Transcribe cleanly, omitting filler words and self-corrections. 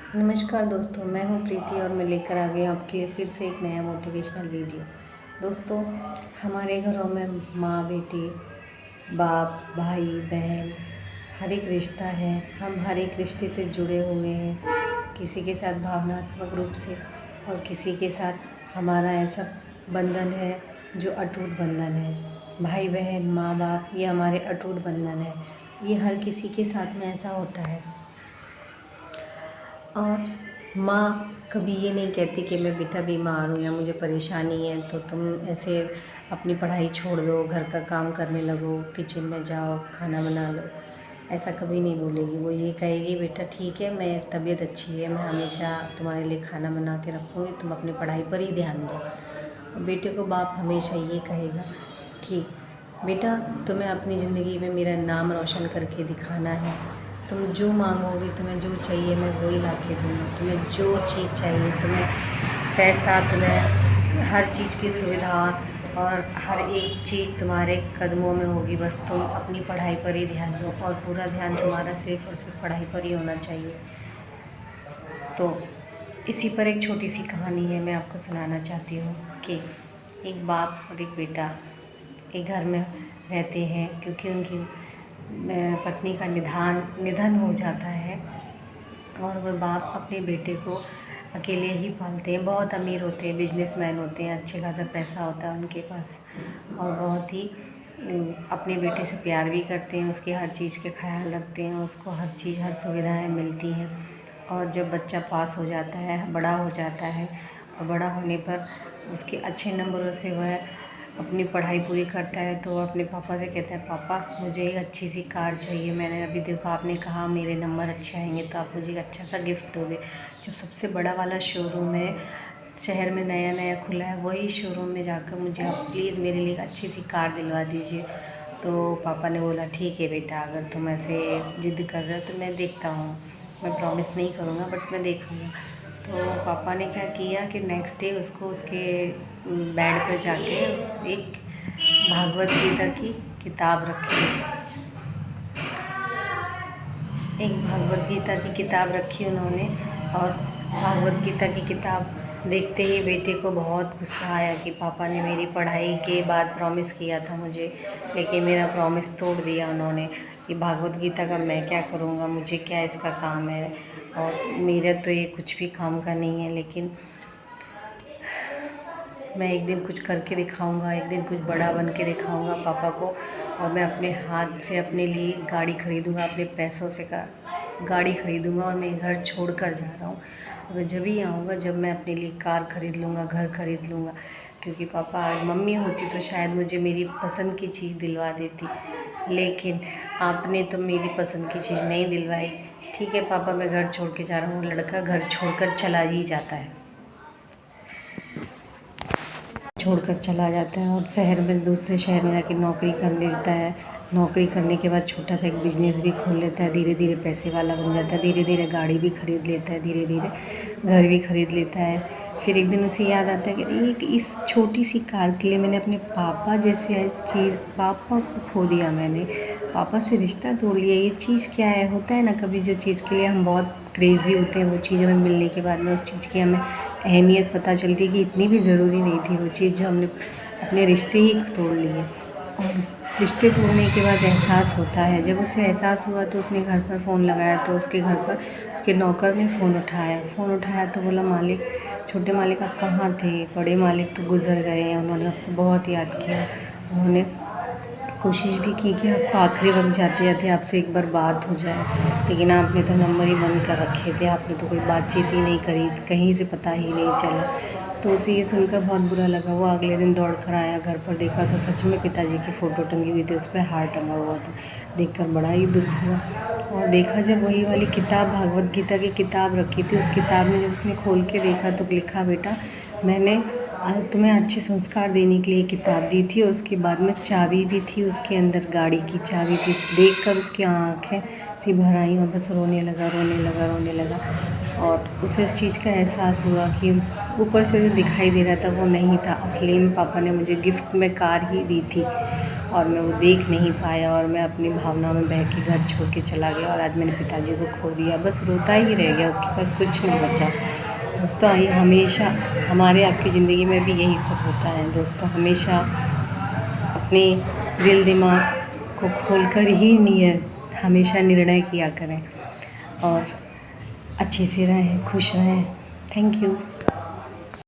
नमस्कार दोस्तों, मैं हूं प्रीति और मैं लेकर आ गई आपके लिए फिर से एक नया मोटिवेशनल वीडियो। दोस्तों, हमारे घरों में माँ बेटी, बाप भाई बहन हर एक रिश्ता है। हम हर एक रिश्ते से जुड़े हुए हैं, किसी के साथ भावनात्मक रूप से और किसी के साथ हमारा ऐसा बंधन है जो अटूट बंधन है। भाई बहन माँ बाप ये हमारे अटूट बंधन है। ये हर किसी के साथ में ऐसा होता है। और माँ कभी ये नहीं कहती कि मैं बेटा बीमार हूँ या मुझे परेशानी है तो तुम ऐसे अपनी पढ़ाई छोड़ दो, घर का काम करने लगो, किचन में जाओ, खाना बना लो। ऐसा कभी नहीं बोलेगी। वो ये कहेगी बेटा ठीक है, मैं तबीयत अच्छी है, मैं हमेशा तुम्हारे लिए खाना बना के रखूँगी, तुम अपनी पढ़ाई पर ही ध्यान दो। और बेटे को बाप हमेशा ये कहेगा कि बेटा तुम्हें अपनी ज़िंदगी में मेरा नाम रोशन करके दिखाना है। तुम जो मांगोगे, तुम्हें जो चाहिए मैं वही ला के दूँगा। तुम्हें जो चीज़ चाहिए, तुम्हें पैसा, तुम्हें हर चीज़ की सुविधा और हर एक चीज़ तुम्हारे कदमों में होगी। बस तुम अपनी पढ़ाई पर ही ध्यान दो और पूरा ध्यान तुम्हारा सिर्फ़ और सिर्फ पढ़ाई पर ही होना चाहिए। तो इसी पर एक छोटी सी कहानी है, मैं आपको सुनाना चाहती हूँ कि एक बाप और एक बेटा एक घर में रहते हैं क्योंकि उनकी पत्नी का निधन हो जाता है और वह बाप अपने बेटे को अकेले ही पालते हैं। बहुत अमीर होते हैं, बिजनेसमैन होते हैं, अच्छे खासा पैसा होता है उनके पास और बहुत ही अपने बेटे से प्यार भी करते हैं, उसकी हर चीज़ के ख्याल रखते हैं, उसको हर चीज़ हर सुविधाएं मिलती हैं। और जब बच्चा पास हो जाता है, बड़ा हो जाता है और बड़ा होने पर उसके अच्छे नंबरों से वह अपनी पढ़ाई पूरी करता है तो वो अपने पापा से कहता है पापा मुझे एक अच्छी सी कार चाहिए। मैंने अभी देखो आपने कहा मेरे नंबर अच्छे आएंगे तो आप मुझे एक अच्छा सा गिफ्ट दोगे। जब सबसे बड़ा वाला शोरूम है, शहर में नया नया खुला है, वही शोरूम में जाकर मुझे आप प्लीज़ मेरे लिए एक अच्छी सी कार दिलवा दीजिए। तो पापा ने बोला ठीक है बेटा, अगर तुम ऐसे ज़िद कर रहे हो तो मैं देखता हूँ, मैं प्रॉमिस नहीं करूँगा बट मैं देखूँगा। तो पापा ने क्या किया कि नेक्स्ट डे उसको उसके बेड पर जाके एक भागवत गीता की किताब रखी। एक भागवत गीता की किताब रखी उन्होंने और भागवत गीता की किताब देखते ही बेटे को बहुत गुस्सा आया कि पापा ने मेरी पढ़ाई के बाद प्रॉमिस किया था मुझे, लेकिन मेरा प्रॉमिस तोड़ दिया उन्होंने कि भागवत गीता का मैं क्या करूँगा, मुझे क्या इसका काम है और मेरा तो ये कुछ भी काम का नहीं है। लेकिन मैं एक दिन कुछ करके दिखाऊंगा, एक दिन कुछ बड़ा बन के दिखाऊंगा पापा को और मैं अपने हाथ से अपने लिए गाड़ी ख़रीदूँगा, अपने पैसों से गाड़ी ख़रीदूँगा और मैं घर छोड़ कर जा रहा हूँ। और मैं जब ही आऊँगा जब मैं अपने लिए कार ख़रीद लूँगा, घर ख़रीद लूँगा। क्योंकि पापा आज मम्मी होती तो शायद मुझे मेरी पसंद की चीज़ दिलवा देती, लेकिन आपने तो मेरी पसंद की चीज़ नहीं दिलवाई। ठीक है पापा, मैं घर छोड़ के जा रहा हूँ। लड़का घर छोड़कर चला ही जाता है, छोड़कर चला जाता है और शहर में दूसरे शहर में जाके नौकरी कर लेता है। नौकरी करने के बाद छोटा सा एक बिजनेस भी खोल लेता है, धीरे धीरे पैसे वाला बन जाता है, धीरे धीरे गाड़ी भी खरीद लेता है, धीरे धीरे घर भी खरीद लेता है। फिर एक दिन उसे याद आता है कि एक इस छोटी सी कार के लिए मैंने अपने पापा जैसे चीज़, पापा को खो दिया, मैंने पापा से रिश्ता तोड़ लिया। ये चीज़ क्या है? होता है ना कभी जो चीज़ के लिए हम बहुत क्रेज़ी होते हैं, वो चीज़ हमें मिलने के बाद में उस चीज़ की हमें अहमियत पता चलती है कि इतनी भी ज़रूरी नहीं थी वो चीज़, जो हमने अपने रिश्ते ही तोड़ लिए। और उस रिश्ते तोड़ने के बाद एहसास होता है, जब उसे एहसास हुआ तो उसने घर पर फ़ोन लगाया तो उसके घर पर उसके नौकर ने फ़ोन उठाया तो बोला मालिक, छोटे मालिक आप कहाँ थे? बड़े मालिक तो गुज़र गए हैं, उन्होंने आपको बहुत याद किया। उन्होंने कोशिश भी की कि आपको आखिरी वक्त जाते जाते आपसे एक बार बात हो जाए, लेकिन आपने तो नंबर ही बंद कर रखे थे, आपने तो कोई बातचीत ही नहीं करी, कहीं से पता ही नहीं चला। तो उसे ये सुनकर बहुत बुरा लगा। वो अगले दिन दौड़ कर आया, घर पर देखा तो सच में पिताजी की फ़ोटो टंगी हुई थी, उस पर हार टंगा हुआ था। देखकर बड़ा ही दुख हुआ और देखा जब वही वाली किताब भागवत गीता की किताब रखी थी, उस किताब में जब उसने खोल के देखा तो लिखा बेटा मैंने तुम्हें अच्छे संस्कार देने के लिए किताब दी थी और उसके बाद में चाबी भी थी, उसके अंदर गाड़ी की चाबी थी। देखकर उसकी आँखें थी भर आई और बस रोने लगा। और उसे उस चीज़ का एहसास हुआ कि ऊपर से जो दिखाई दे रहा था वो नहीं था, असली में पापा ने मुझे गिफ्ट में कार ही दी थी। और मैं वो देख नहीं पाया और मैं अपनी भावनाओं में बह के घर छोड़ के चला गया और आज मैंने पिताजी को खो दिया, बस रोता ही रह गया, उसके पास कुछ नहीं बचा। दोस्तों ये हमेशा हमारे आपकी ज़िंदगी में भी यही सब होता है दोस्तों, हमेशा अपने दिल दिमाग को खोलकर ही हमेशा निर्णय किया करें और अच्छे से रहें, खुश रहें। Thank you.